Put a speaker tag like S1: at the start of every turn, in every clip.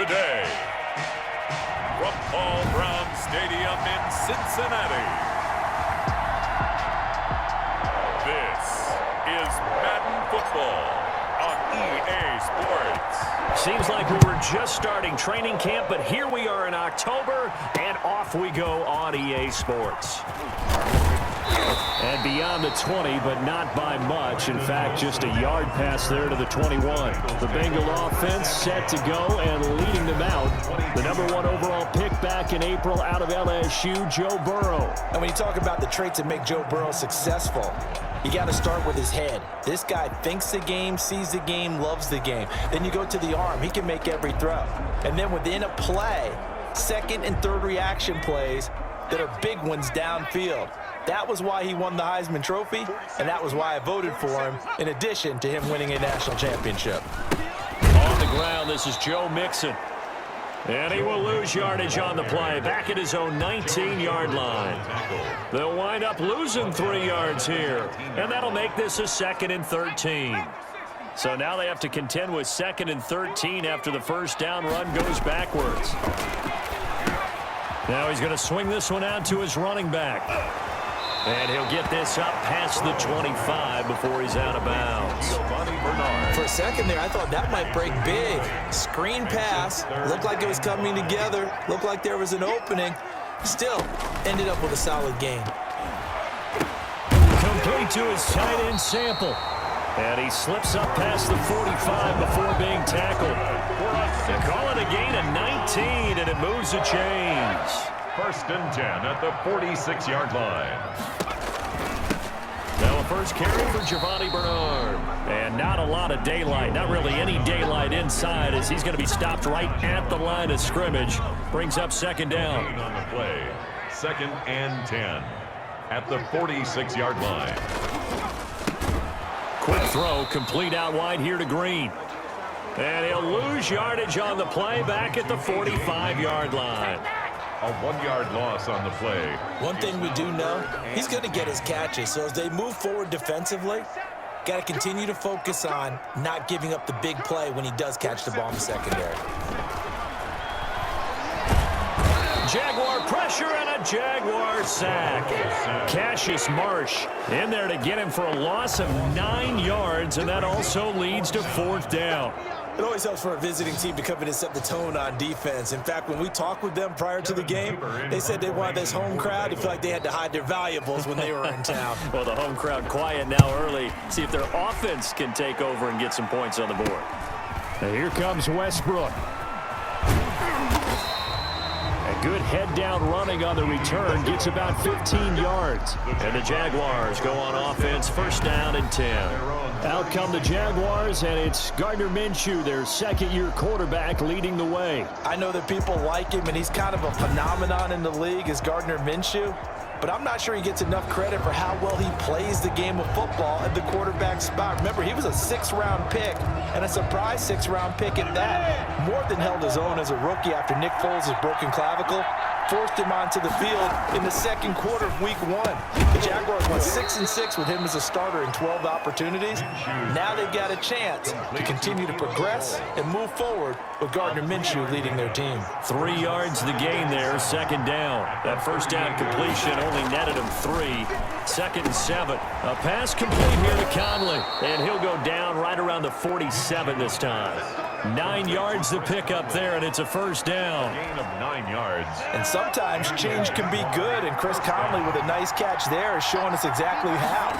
S1: today. From Paul Brown Stadium in Cincinnati, this is Madden Football on EA Sports.
S2: Seems like we were just starting training camp, but here we are in October, and off we go on EA Sports. And beyond the 20, but not by much. In fact, just a yard pass there to the 21. The Bengal offense set to go and leading them out. The #1 overall pick back in April out of LSU, Joe Burrow.
S3: And when you talk about the traits that make Joe Burrow successful, you got to start with his head. This guy thinks the game, sees the game, loves the game. Then you go to the arm. He can make every throw. And then within a play, second and third reaction plays that are big ones downfield. That was why he won the Heisman Trophy, and that was why I voted for him, in addition to him winning a national championship.
S2: On the ground, this is Joe Mixon. And he will lose yardage on the play, back at his own 19-yard line. They'll wind up losing 3 yards here, and that'll make this a 2nd and 13. So now they have to contend with 2nd and 13 after the first down run goes backwards. Now he's going to swing this one out to his running back. And he'll get this up past the 25 before he's out of bounds.
S3: For a second there, I thought that might break big. Screen pass. Looked like it was coming together. Looked like there was an opening. Still, ended up with a solid gain.
S2: Complete to his tight end Sample. And he slips up past the 45 before being tackled. They call it a gain of 19, and it moves the chains.
S1: 1st and 10 at the 46-yard line.
S2: Now a first carry for Giovanni Bernard. And not a lot of daylight, not really any daylight inside, as he's going to be stopped right at the line of scrimmage. Brings up 2nd down.
S1: On the play, 2nd and 10 at the 46-yard line.
S2: Quick throw, complete out wide here to Green. And he'll lose yardage on the play back at the 45-yard line.
S1: A 1-yard loss on the play.
S3: One thing we do know, he's going to get his catches. So as they move forward defensively, got to continue to focus on not giving up the big play when he does catch the ball in the secondary.
S2: Jaguar pressure and a Jaguar sack. Cassius Marsh in there to get him for a loss of 9 yards, and that also leads to 4th down.
S3: It always helps for a visiting team to come in and set the tone on defense. In fact, when we talked with them prior to the game, they said they wanted this home crowd to feel like they had to hide their valuables when they were in town.
S2: Well, the home crowd quiet now early. See if their offense can take over and get some points on the board. And here comes Westbrook. A good head-down running on the return. Gets about 15 yards. And the Jaguars go on offense, 1st down and 10. Out come the Jaguars, and it's Gardner Minshew, their 2nd-year quarterback, leading the way.
S3: I know that people like him, and he's kind of a phenomenon in the league as Gardner Minshew, but I'm not sure he gets enough credit for how well he plays the game of football at the quarterback spot. Remember, he was a 6th-round pick, and a surprise 6th-round pick at that. More than held his own as a rookie after Nick Foles' broken clavicle forced him onto the field in the 2nd quarter of Week 1. The Jaguars went 6-6 with him as a starter in 12 opportunities. Now they've got a chance to continue to progress and move forward with Gardner Minshew leading their team.
S2: 3 yards the gain there, 2nd down. That 1st down completion only netted him 3. 2nd and 7. A pass complete here to Conley, and he'll go down right around the 47 this time. 9 yards to pick up there, and it's a 1st down.
S1: Gain of 9 yards.
S3: And sometimes change can be good, and Chris Conley with a nice catch there is showing us exactly how.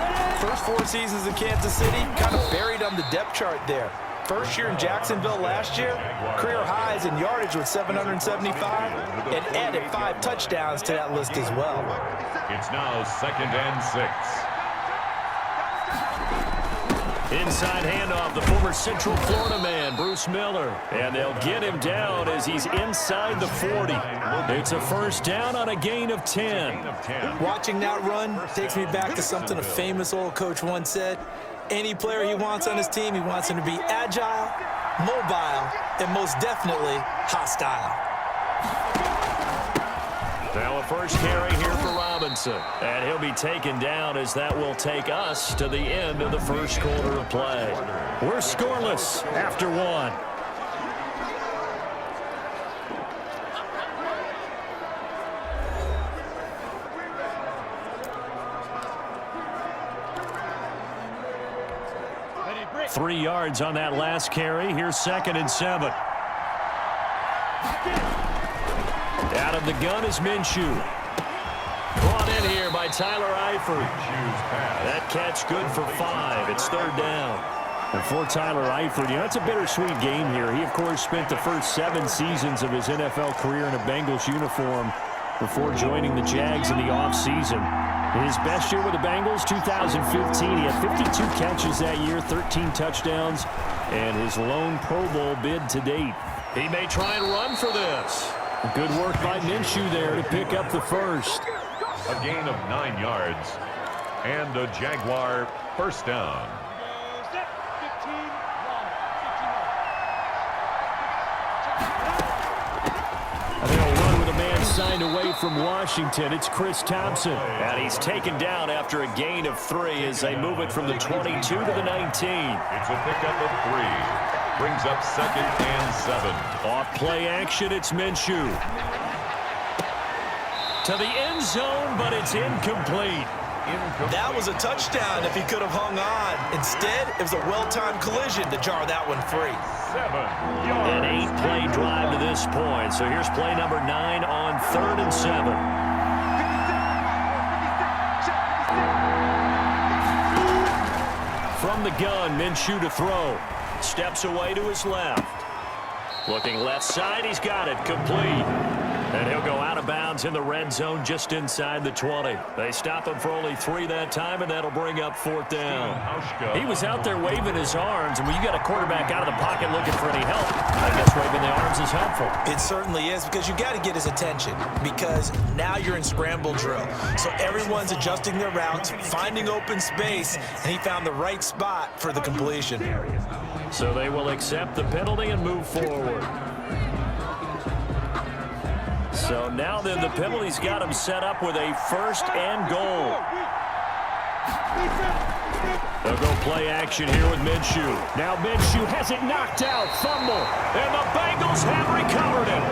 S3: First 4 seasons in Kansas City, kind of buried on the depth chart there. First year in Jacksonville last year, career highs in yardage with 775, and added 5 touchdowns to that list as well.
S1: It's now 2nd and 6.
S2: Inside handoff, the former Central Florida man, Bruce Miller. And they'll get him down as he's inside the 40. It's a 1st down on a gain of 10.
S3: Watching that run takes me back to something a famous old coach once said. Any player he wants on his team, he wants him to be agile, mobile, and most definitely hostile.
S2: Now a first carry here for Robinson. And he'll be taken down as that will take us to the end of the first quarter of play. We're scoreless after 1. 3 yards on that last carry. Here's 2nd and 7. Out of the gun is Minshew. Brought in here by Tyler Eifert. That catch good for 5. It's 3rd down. And for Tyler Eifert, it's a bittersweet game here. He, of course, spent the first 7 seasons of his NFL career in a Bengals uniform before joining the Jags in the offseason. His best year with the Bengals, 2015. He had 52 catches that year, 13 touchdowns, and his lone Pro Bowl bid to date. He may try and run for this. Good work by Minshew there to pick up the first.
S1: A gain of 9 yards and a Jaguar first down.
S2: They'll run with a man signed away from Washington. It's Chris Thompson. And he's taken down after a gain of 3 as they move it from the 22 to the 19.
S1: It's a pickup of 3. Brings up 2nd and 7.
S2: Off play action, it's Minshew. To the end zone, but it's incomplete.
S3: That was a touchdown if he could have hung on. Instead, it was a well-timed collision to jar that one free.
S1: 7 yards.
S2: An 8-play drive to this point. So here's play number 9 on 3rd and 7. From the gun, Minshew to throw. Steps away to his left. Looking left side, he's got it. Complete. And he'll go out of bounds in the red zone just inside the 20. They stop him for only 3 that time, and that'll bring up 4th down. He was out there waving his arms, and when you got a quarterback out of the pocket looking for any help, I guess waving the arms is helpful.
S3: It certainly is, because you got to get his attention, because now you're in scramble drill. So everyone's adjusting their routes, finding open space, and he found the right spot for the completion.
S2: So they will accept the penalty and move forward. So now then the penalty's got him set up with a 1st and goal. They'll go play action here with Minshew. Now Minshew has it knocked out. Fumble. And the Bengals have recovered it.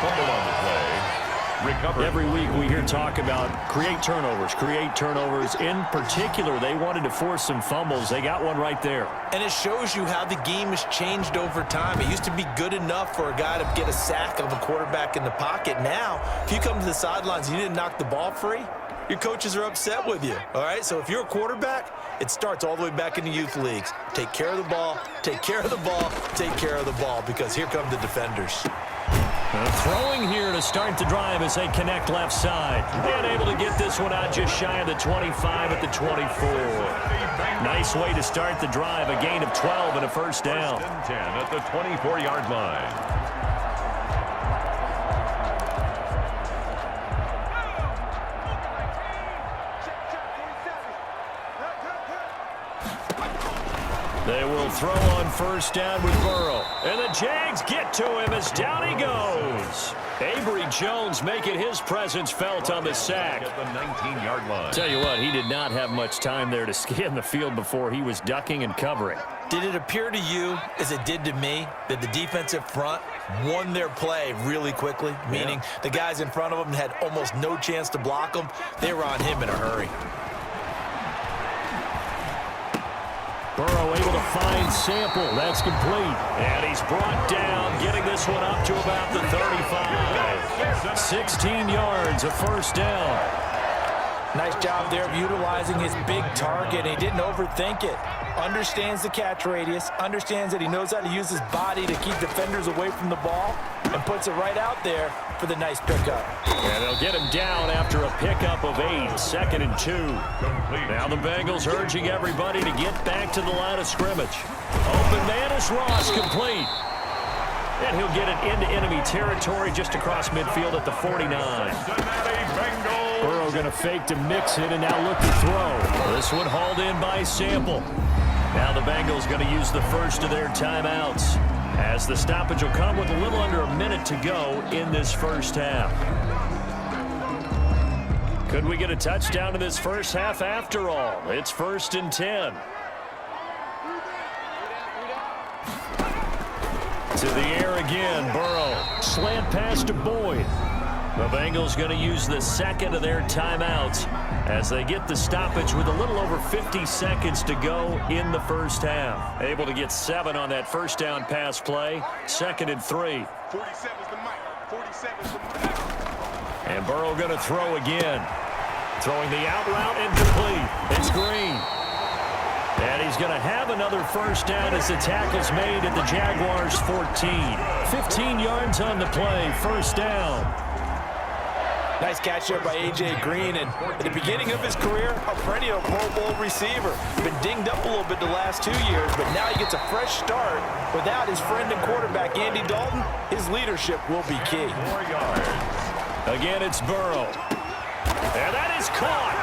S1: Fumble on the play. Recovered.
S2: Every week we hear talk about create turnovers. In particular, they wanted to force some fumbles. They got one right there.
S3: And it shows you how the game has changed over time. It used to be good enough for a guy to get a sack of a quarterback in the pocket. Now, if you come to the sidelines and you didn't knock the ball free, your coaches are upset with you. All right, so if you're a quarterback, it starts all the way back in the youth leagues. Take care of the ball, take care of the ball, take care of the ball, because here come the defenders.
S2: Throwing here to start the drive as they connect left side. And able to get this one out just shy of the 25 at the 24. Nice way to start the drive. A gain of 12 and a first down.
S1: 10 at the 24-yard line.
S2: They will throw on first down with Burrow. And the Jags get to him as down he goes. Avery Jones making his presence felt on the sack.
S1: At the 19-yard line.
S2: Tell you what, he did not have much time there to scan the field before he was ducking and covering.
S3: Did it appear to you, as it did to me, that the defensive front won their play really quickly? Meaning the guys in front of them had almost no chance to block them. They were on him in a hurry.
S2: Burrow able to find Sample. That's complete. And he's brought down, getting this one up to about the 35. 16 yards, a first down.
S3: Nice job there of utilizing his big target. He didn't overthink it. Understands the catch radius, understands that he knows how to use his body to keep defenders away from the ball, and puts it right out there for the nice pickup.
S2: And they'll get him down after a pickup of 8, 2nd and 2. Now the Bengals urging everybody to get back to the line of scrimmage. Open man is Ross, complete. And he'll get it into enemy territory just across midfield at the 49. Burrow going to fake to mix it and now look to throw. This one hauled in by Sample. Now the Bengals going to use the first of their timeouts, as the stoppage will come with a little under a minute to go in this first half. Could we get a touchdown in this first half after all? It's 1st and 10. To the air again, Burrow. Slant pass to Boyd. The Bengals going to use the second of their timeouts as they get the stoppage with a little over 50 seconds to go in the first half. Able to get 7 on that first down pass play. 2nd and 3.
S4: 47's the mic. 47's the mic.
S2: And Burrow going to throw again. Throwing the out route incomplete. It's Green. And he's going to have another first down as the tackle's made at the Jaguars 14. 15 yards on the play. First down.
S3: Nice catch there by A.J. Green, and at the beginning of his career, a perennial Pro Bowl receiver. Been dinged up a little bit the last 2 years, but now he gets a fresh start. Without his friend and quarterback, Andy Dalton, his leadership will be key.
S1: 4 yards.
S2: Again, it's Burrow. And that is caught.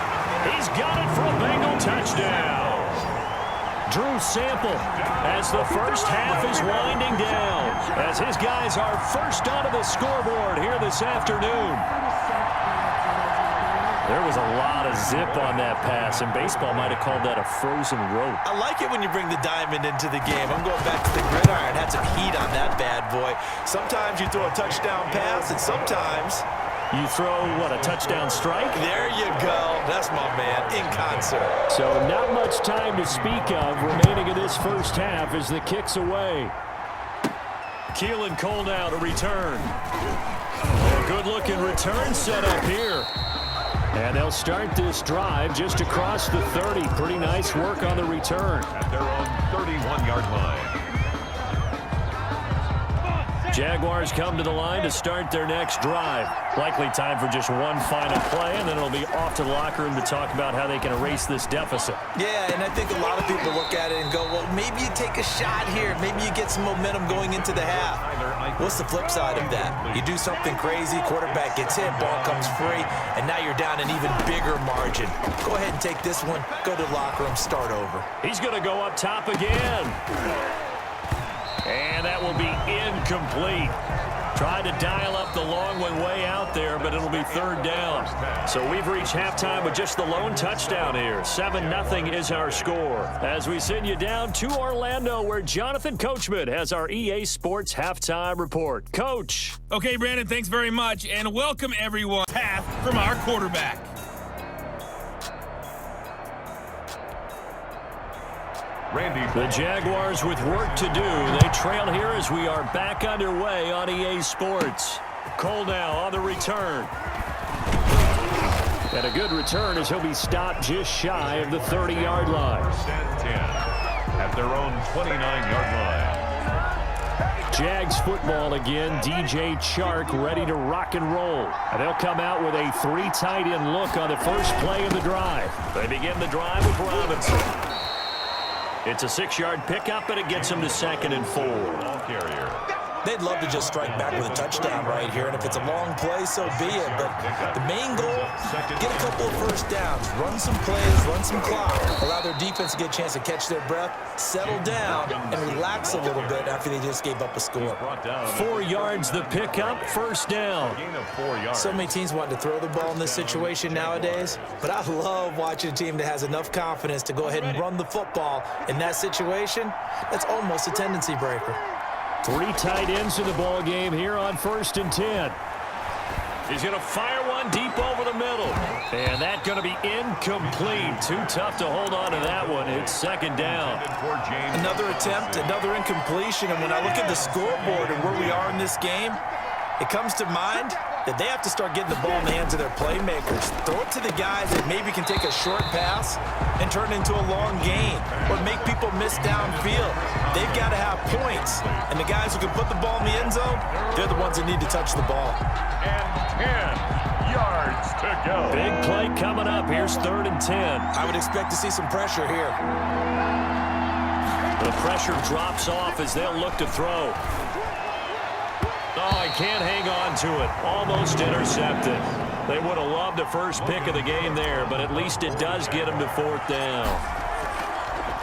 S2: He's got it for a Bengal touchdown. Drew Sample as the first half is winding down, as his guys are first onto the scoreboard here this afternoon. There was a lot of zip on that pass, and baseball might have called that a frozen rope.
S3: I like it when you bring the diamond into the game. I'm going back to the gridiron. Had some heat on that bad boy. Sometimes you throw a touchdown pass, and sometimes
S2: you throw, what, a touchdown strike?
S3: There you go. That's my man, in concert.
S2: So not much time to speak of remaining in this first half as the kick's away. Keelan Cole now to return. A good-looking return set up here. And they'll start this drive just across the 30. Pretty nice work on the return.
S1: At their own 31-yard line.
S2: Jaguars come to the line to start their next drive. Likely time for just one final play, and then it'll be off to the locker room to talk about how they can erase this deficit.
S3: Yeah, and I think a lot of people look at it and go, well, maybe you take a shot here. Maybe you get some momentum going into the half. What's the flip side of that? You do something crazy, quarterback gets hit, ball comes free, and now you're down an even bigger margin. Go ahead and take this one, go to the locker room, start over.
S2: He's going to go up top again. And that will be incomplete. Tried to dial up the long one way out there, but it'll be 3rd down. So we've reached halftime with just the lone touchdown here. 7-0 is our score. As we send you down to Orlando, where Jonathan Coachman has our EA Sports halftime report. Coach.
S5: Okay, Brandon, thanks very much, and welcome everyone. Half from our quarterback.
S2: The Jaguars with work to do. They trail here as we are back underway on EA Sports. Cole now on the return. And a good return as he'll be stopped just shy of the 30-yard line.
S1: 1st and 10 at their own 29-yard line.
S2: Jags football again. DJ Chark ready to rock and roll. And they'll come out with a 3 tight end look on the first play of the drive. They begin the drive with Robinson. It's a 6-yard pickup, and it gets him to 2nd and 4.
S1: Ball carrier.
S3: They'd love to just strike back with a touchdown right here, and if it's a long play, so be it. But the main goal, get a couple of first downs, run some plays, run some clock, allow their defense to get a chance to catch their breath, settle down, and relax a little bit after they just gave up a score.
S2: 4 yards the pickup, 1st down.
S1: Gain of 4 yards.
S3: So many teams want to throw the ball in this situation nowadays, but I love watching a team that has enough confidence to go ahead and run the football in that situation. That's almost a tendency breaker.
S2: 3 tight ends in the ball game here on 1st and 10. He's going to fire one deep over the middle. And that's going to be incomplete. Too tough to hold on to that one. It's 2nd down.
S3: Another attempt, another incompletion. And when I look at the scoreboard and where we are in this game, it comes to mind that they have to start getting the ball in the hands of their playmakers. Throw it to the guys that maybe can take a short pass and turn it into a long gain or make people miss downfield. They've got to have points. And the guys who can put the ball in the end zone, they're the ones that need to touch the ball.
S1: And 10 yards to go.
S2: Big play coming up. Here's 3rd and 10.
S3: I would expect to see some pressure here.
S2: The pressure drops off as they'll look to throw. Oh, he can't hang on to it. Almost intercepted. They would have loved the first pick of the game there, but at least it does get them to 4th down.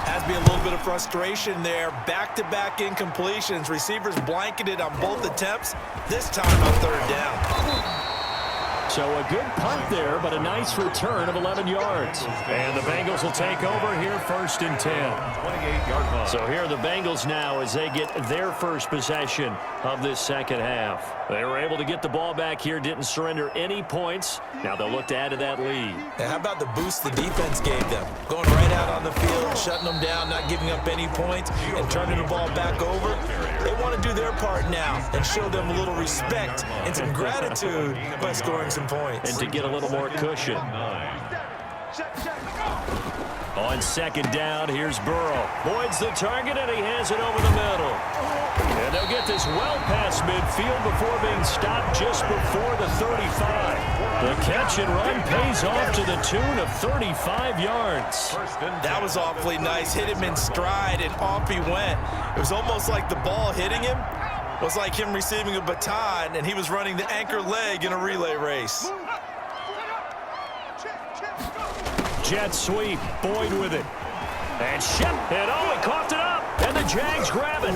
S3: Has to be a little bit of frustration there. Back-to-back incompletions. Receivers blanketed on both attempts. This time on 3rd down.
S2: So a good punt there, but a nice return of 11 yards. And the Bengals will take over here 1st and 10.
S1: 28-yard line.
S2: So here are the Bengals now as they get their first possession of this second half. They were able to get the ball back here, didn't surrender any points. Now they'll look to add to that lead.
S3: And how about the boost the defense gave them? Going right out on the field, shutting them down, not giving up any points, and turning the ball back over. They want to do their part now and show them a little respect and some gratitude by scoring some points.
S2: And to get a little more cushion. On second down, here's Burrow. Boyd's the target, and he has it over the middle. And they'll get this well past midfield before being stopped just before the 35. The catch and run pays off to the tune of 35 yards.
S3: That was awfully nice. Hit him in stride, and off he went. It was almost like the ball hitting him was like him receiving a baton, and he was running the anchor leg in a relay race.
S2: Jet sweep, Boyd with it. And Shep, and he coughed it up, and the Jags grab it.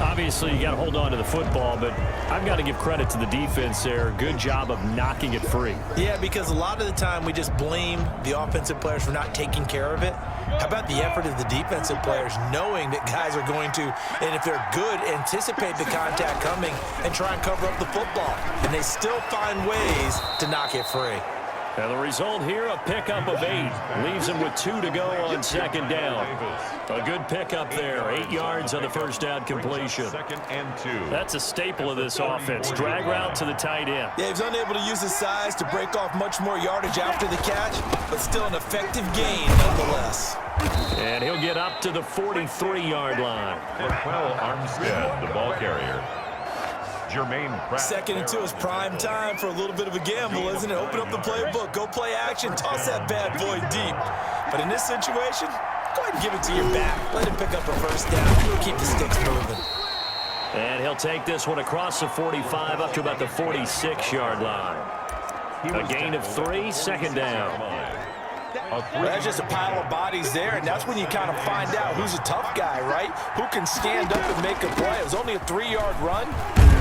S2: Obviously, you got to hold on to the football, but I've got to give credit to the defense there. Good job of knocking it free.
S3: Yeah, because a lot of the time we just blame the offensive players for not taking care of it. How about the effort of the defensive players knowing that guys are going to, and if they're good, anticipate the contact coming and try and cover up the football. And they still find ways to knock it free.
S2: And the result here, a pickup of 8. Leaves him with 2 to go on second down. A good pickup there. 8 yards on the first down completion.
S1: 2nd and 2.
S2: That's a staple of this offense. Drag route to the tight end.
S3: Yeah, he was unable to use his size to break off much more yardage after the catch, but still an effective gain nonetheless.
S2: And he'll get up to the 43-yard line.
S1: Raquel Armstead, the ball carrier. Jermaine Pratt.
S3: 2nd and 2 is prime time for a little bit of a gamble, isn't it? Open up the playbook, go play action, toss that bad boy deep. But in this situation, go ahead and give it to your back. Let him pick up a first down. Keep the sticks moving.
S2: And he'll take this one across the 45 up to about the 46-yard line. A gain of 3, second down.
S3: That's just a pile of bodies there, and that's when you kind of find out who's a tough guy, right? Who can stand up and make a play. It was only a 3-yard run,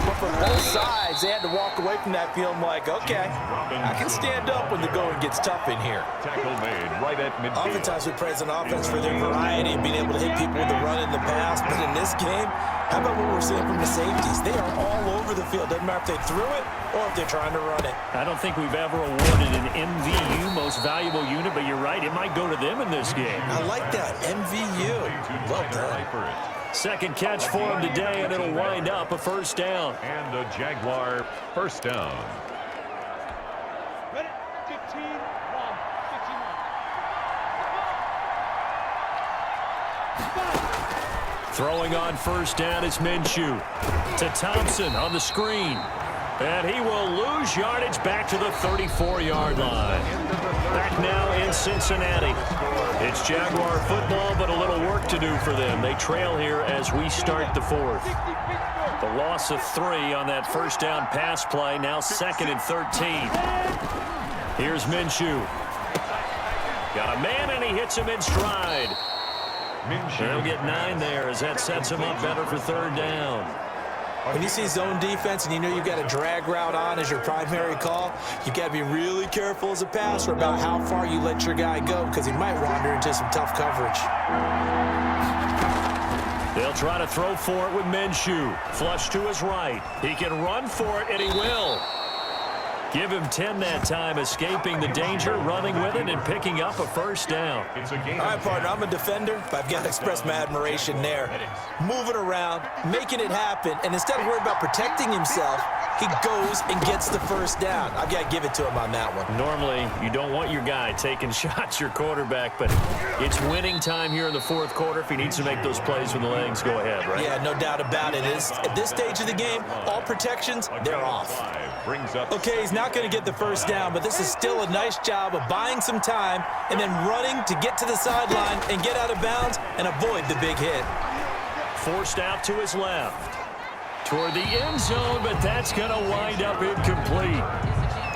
S3: but from both sides, they had to walk away from that feeling like, okay, I can stand up when the going gets tough in here.
S1: Tackle made right at midfield.
S3: Oftentimes we praise an offense for their variety and being able to hit people with the run and the pass, but in this game, how about what we're seeing from the safeties? They are all over the field. Doesn't matter if they threw it or if they're trying to run it.
S2: I don't think we've ever awarded an MVU, most valuable unit, but you're right, it might go to them in this game.
S3: I like that, MVU. Well done.
S2: Second catch for him today, and it'll wind up a first down.
S1: And a Jaguar first down.
S4: Ready? 15-1. 51.
S2: Throwing on first down is Minshew. To Thompson on the screen. And he will lose yardage back to the 34-yard line. Back now in Cincinnati. It's Jaguar football, but a little work to do for them. They trail here as we start the 4th. The loss of 3 on that first down pass play. Now 2nd and 13. Here's Minshew. Got a man, and he hits him in stride. They'll get 9 there as that sets him up better for 3rd down.
S3: When you see zone defense and you know you've got a drag route on as your primary call, you've got to be really careful as a passer about how far you let your guy go because he might wander into some tough coverage.
S2: They'll try to throw for it with Minshew. Flush to his right. He can run for it, and he will. Give him 10 that time, escaping the danger, running with it, and picking up a first down.
S1: It's a game.
S3: All right, partner, I'm a defender, but I've got to express my admiration there. Moving around, making it happen, and instead of worrying about protecting himself, he goes and gets the first down. I've got to give it to him on that one.
S2: Normally, you don't want your guy taking shots, your quarterback, but it's winning time here in the 4th quarter. If he needs to make those plays when the legs go ahead, right?
S3: Yeah, no doubt about it. At this stage of the game, all protections, they're off. Okay, he's not going to get the first down, but this is still a nice job of buying some time and then running to get to the sideline and get out of bounds and avoid the big hit.
S2: Forced out to his left. Toward the end zone, but that's going to wind up incomplete.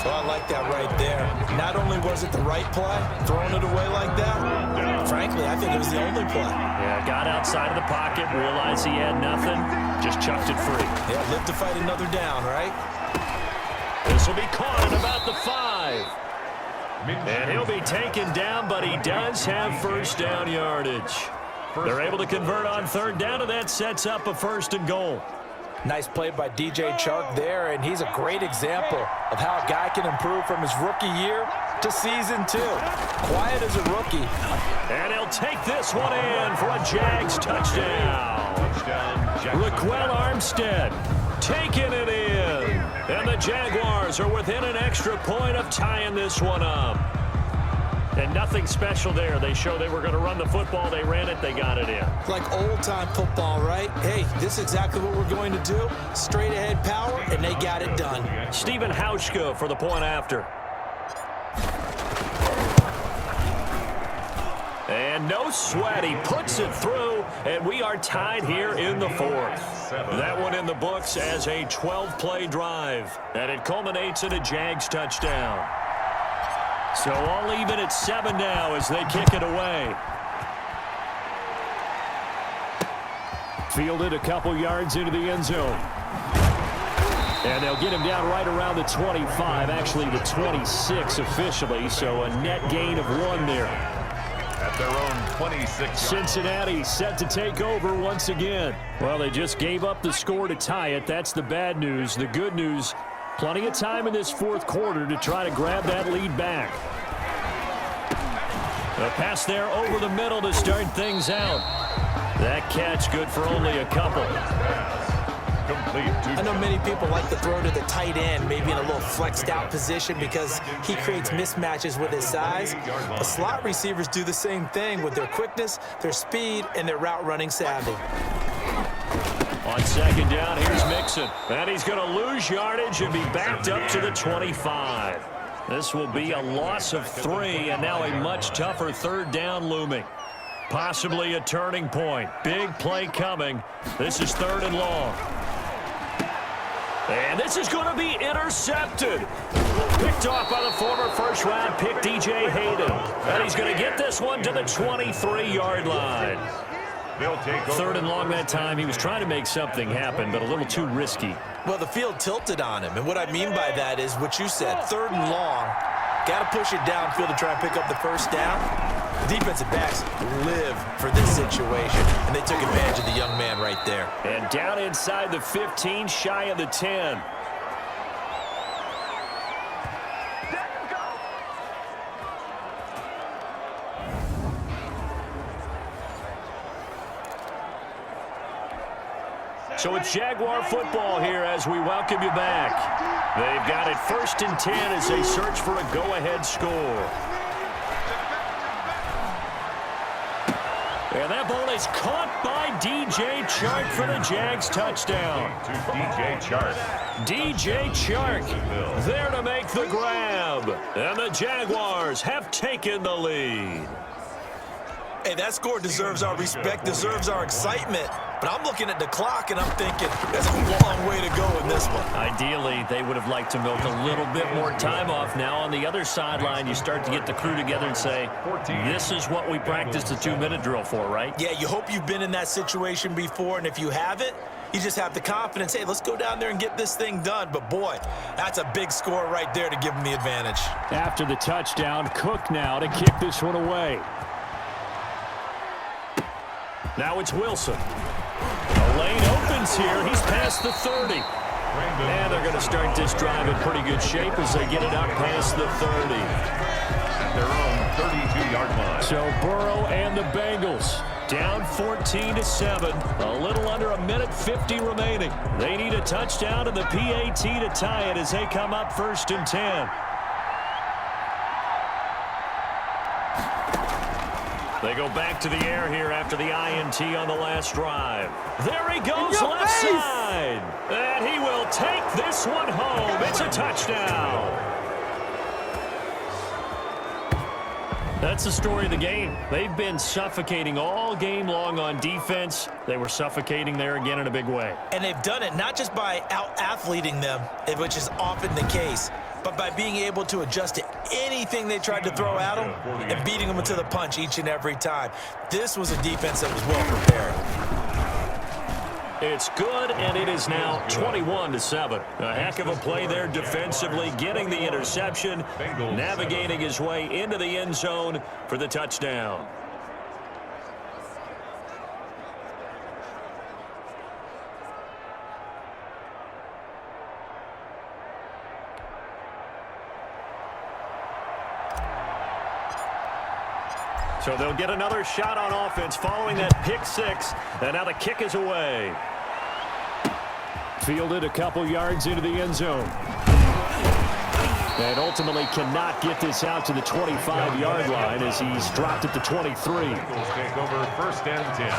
S3: Well, I like that right there. Not only was it the right play, throwing it away like that, frankly, I think it was the only play.
S2: Yeah, got outside of the pocket, realized he had nothing, just chucked it free.
S3: Yeah, live to fight another down, right?
S2: This will be caught at about the 5. And he'll be taken down, but he does have first down yardage. They're able to convert on third down, and that sets up a 1st and goal.
S3: Nice play by DJ Chark there, and he's a great example of how a guy can improve from his rookie year to season 2. Quiet as a rookie.
S2: And he'll take this one in for a Jags touchdown. Raquel Armstead taking it in. And the Jaguars are within an extra point of tying this one up. And nothing special there. They showed they were going to run the football. They ran it. They got it in.
S3: Like old-time football, right? Hey, this is exactly what we're going to do. Straight-ahead power, and they got it done.
S2: Stephen Hauschka for the point after. And no sweat. He puts it through, and we are tied here in the 4th. That one in the books as a 12-play drive. And it culminates in a Jags touchdown. So all even at 7 now as they kick it away. Fielded a couple yards into the end zone. And they'll get him down right around the 25, actually the 26 officially, so a net gain of 1 there.
S1: At their own 26.
S2: Cincinnati set to take over once again. Well, they just gave up the score to tie it. That's the bad news. The good news, plenty of time in this 4th quarter to try to grab that lead back. A pass there over the middle to start things out. That catch good for only a couple.
S3: I know many people like to throw to the tight end, maybe in a little flexed out position because he creates mismatches with his size. But slot receivers do the same thing with their quickness, their speed, and their route running savvy.
S2: On 2nd down, here's Mixon. And he's going to lose yardage and be backed up to the 25. This will be a loss of 3, and now a much tougher 3rd down looming. Possibly a turning point. Big play coming. This is 3rd and long. And this is going to be intercepted. Picked off by the former first-round pick, DJ Hayden. And he's going to get this one to the 23-yard line. 3rd and long that time. He was trying to make something happen, but a little too risky.
S3: Well, the field tilted on him, and what I mean by that is what you said, 3rd and long. Got to push it downfield to try and pick up the first down. Defensive backs live for this situation, and they took advantage of the young man right there.
S2: And down inside the 15, shy of the 10. So it's Jaguar football here as we welcome you back. They've got it 1st and 10 as they search for a go-ahead score. And that ball is caught by DJ Chark for the Jags touchdown.
S1: To DJ Chark.
S2: DJ Chark there to make the grab. And the Jaguars have taken the lead.
S3: Hey, that score deserves our respect, deserves our excitement. But I'm looking at the clock, and I'm thinking there's a long way to go in this one.
S2: Ideally, they would have liked to milk a little bit more time off. Now on the other sideline, you start to get the crew together and say, this is what we practiced the 2-minute drill for, right?
S3: Yeah, you hope you've been in that situation before, and if you haven't, you just have the confidence, hey, let's go down there and get this thing done. But, boy, that's a big score right there to give them the advantage.
S2: After the touchdown, Cook now to kick this one away. Now it's Wilson. The lane opens here. He's past the 30. And they're going to start this drive in pretty good shape as they get it up past the 30.
S1: At their own 32-yard line.
S2: So Burrow and the Bengals down 14-7. A little under a minute 50 remaining. They need a touchdown and the PAT to tie it as they come up 1st and 10. They go back to the air here after the INT on the last drive. There he goes, left side. And he will take this one home. It's a touchdown. That's the story of the game. They've been suffocating all game long on defense. They were suffocating there again in a big way.
S3: And they've done it not just by out-athleting them, which is often the case, but by being able to adjust to anything they tried to throw at them and beating them to the punch each and every time. This was a defense that was well prepared.
S2: It's good, and it is now 21-7. A heck of a play there defensively, getting the interception, navigating his way into the end zone for the touchdown. So they'll get another shot on offense following that pick six, and now the kick is away. Fielded a couple yards into the end zone. And ultimately cannot get this out to the 25-yard line as he's dropped at the 23.
S1: Eagles take over 1st and 10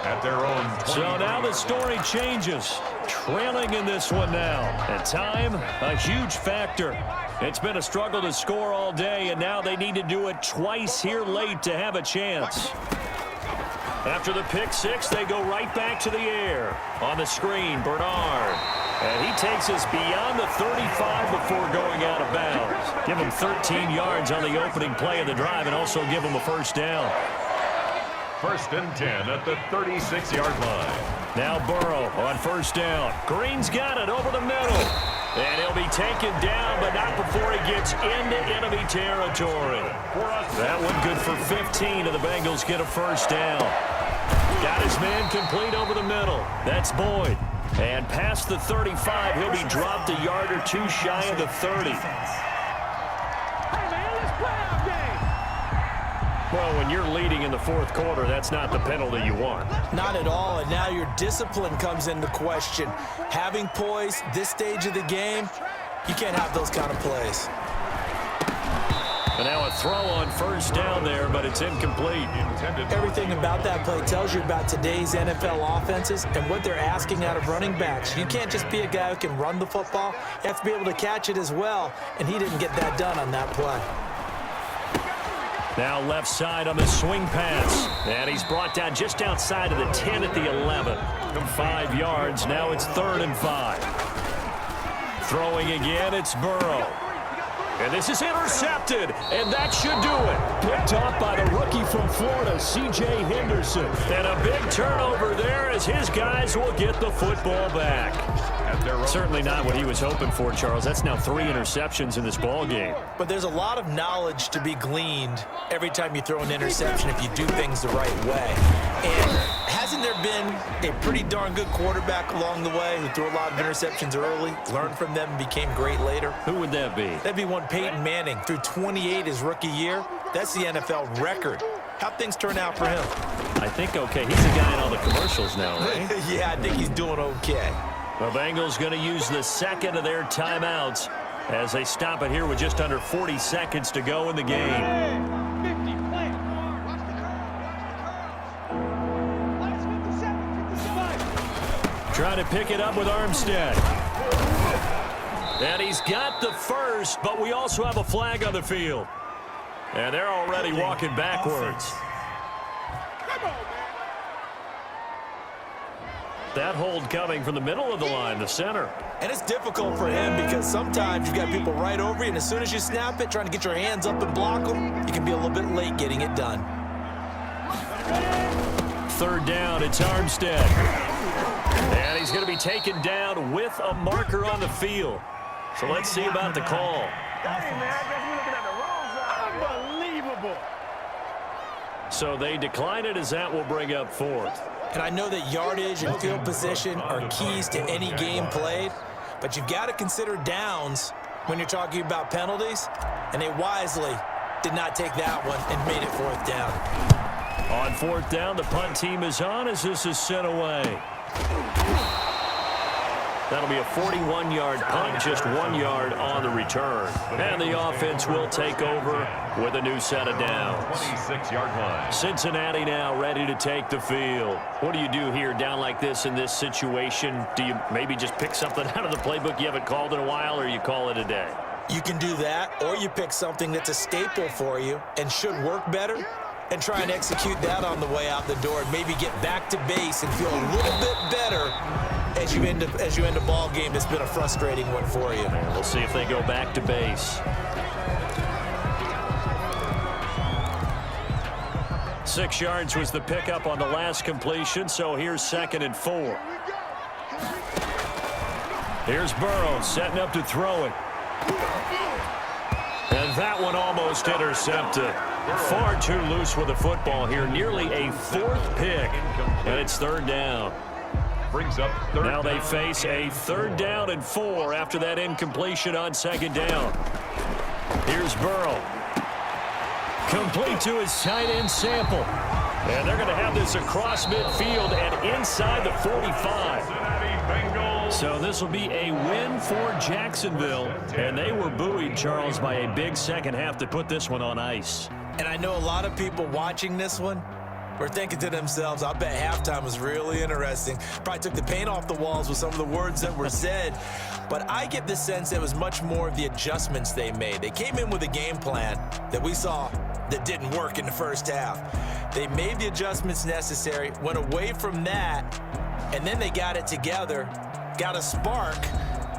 S1: at their own 20.
S2: So now the story changes. Trailing in this one now. And time, a huge factor. It's been a struggle to score all day, and now they need to do it twice here late to have a chance. After the pick six, they go right back to the air. On the screen, Bernard. And he takes us beyond the 35 before going out of bounds. Give him 13 yards on the opening play of the drive and also give him a first down.
S1: 1st and 10 at the 36-yard line.
S2: Now Burrow on first down. Green's got it over the middle. And he'll be taken down, but not before he gets into enemy territory. That one good for 15, and the Bengals get a first down. Got his man complete over the middle. That's Boyd. And past the 35, he'll be dropped a yard or two shy of the 30. Well, when you're leading in the fourth quarter, that's not the penalty you want.
S3: Not at all, and now your discipline comes into question. Having poise this stage of the game, you can't have those kind of plays.
S2: And now a throw on first down there, but it's incomplete.
S3: Everything about that play tells you about today's NFL offenses and what they're asking out of running backs. You can't just be a guy who can run the football. You have to be able to catch it as well, and he didn't get that done on that play.
S2: Now left side on the swing pass. And he's brought down just outside of the 10 at the 11. 5 yards. Now it's 3rd and 5. Throwing again, it's Burrow. And this is intercepted, and that should do it. Picked off by the rookie from Florida, C.J. Henderson. And a big turnover there as his guys will get the football back. Certainly not what he was hoping for, Charles. That's now 3 interceptions in this ball game.
S3: But there's a lot of knowledge to be gleaned every time you throw an interception if you do things the right way. And hasn't there been a pretty darn good quarterback along the way who threw a lot of interceptions early, learned from them, and became great later?
S2: Who would that be?
S3: That'd be one Peyton Manning. Threw 28 his rookie year. That's the NFL record. How'd things turn out for him?
S2: I think okay. He's the guy in all the commercials now, right?
S3: Yeah, I think he's doing okay.
S2: The Bengals going to use the second of their timeouts as they stop it here with just under 40 seconds to go in the game.
S4: 50, play.
S2: Trying to pick it up with Armstead. And he's got the first, but we also have a flag on the field. And they're already walking backwards. That hold coming from the middle of the line, the center.
S3: And it's difficult for him because sometimes you've got people right over you, and as soon as you snap it, trying to get your hands up and block them, you can be a little bit late getting it done.
S2: 3rd down, it's Armstead. And he's going to be taken down with a marker on the field. So let's see about the call.
S4: Unbelievable.
S2: So they decline it as that will bring up 4th.
S3: And I know that yardage and field position are keys to any game played, but you've got to consider downs when you're talking about penalties, and they wisely did not take that one and made it 4th down.
S2: On 4th down, the punt team is on as this is sent away. That'll be a 41-yard punt, just 1 yard on the return. And the offense will take over with a new set of downs.
S1: 26-yard line.
S2: Cincinnati now ready to take the field. What do you do here down like this in this situation? Do you maybe just pick something out of the playbook you haven't called in a while, or you call it a day?
S3: You can do that, or you pick something that's a staple for you and should work better, and try and execute that on the way out the door and maybe get back to base and feel a little bit better as you end a ball game, it's been a frustrating one for you.
S2: We'll see if they go back to base. 6 yards was the pickup on the last completion, so here's 2nd and 4. Here's Burrow setting up to throw it. And that one almost intercepted. Far too loose with the football here. Nearly a 4th pick. And it's 3rd down.
S1: Brings up 3rd
S2: Now they
S1: down.
S2: face a 3rd down and 4 after that incompletion on 2nd down. Here's Burrow. Complete to his tight end Sample. And they're going to have this across midfield and inside the 45. So this will be a win for Jacksonville. And they were buoyed, Charles, by a big second half to put this one on ice.
S3: And I know a lot of people watching this one were thinking to themselves, I bet halftime was really interesting. Probably took the paint off the walls with some of the words that were said. But I get the sense it was much more of the adjustments they made. They came in with a game plan that we saw that didn't work in the first half. They made the adjustments necessary, went away from that, and then they got it together, got a spark,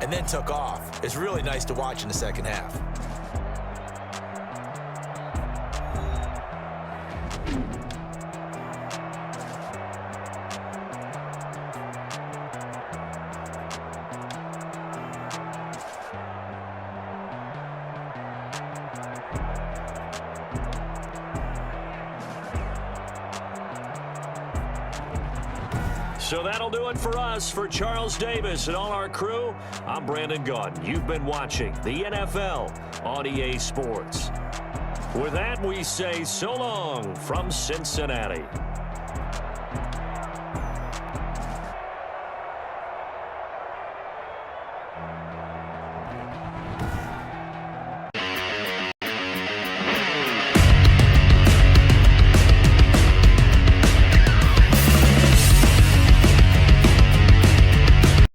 S3: and then took off. It's really nice to watch in the second half.
S2: So that'll do it for us. For Charles Davis and all our crew, I'm Brandon Gunn. You've been watching the NFL on EA Sports. With that, we say so long from Cincinnati.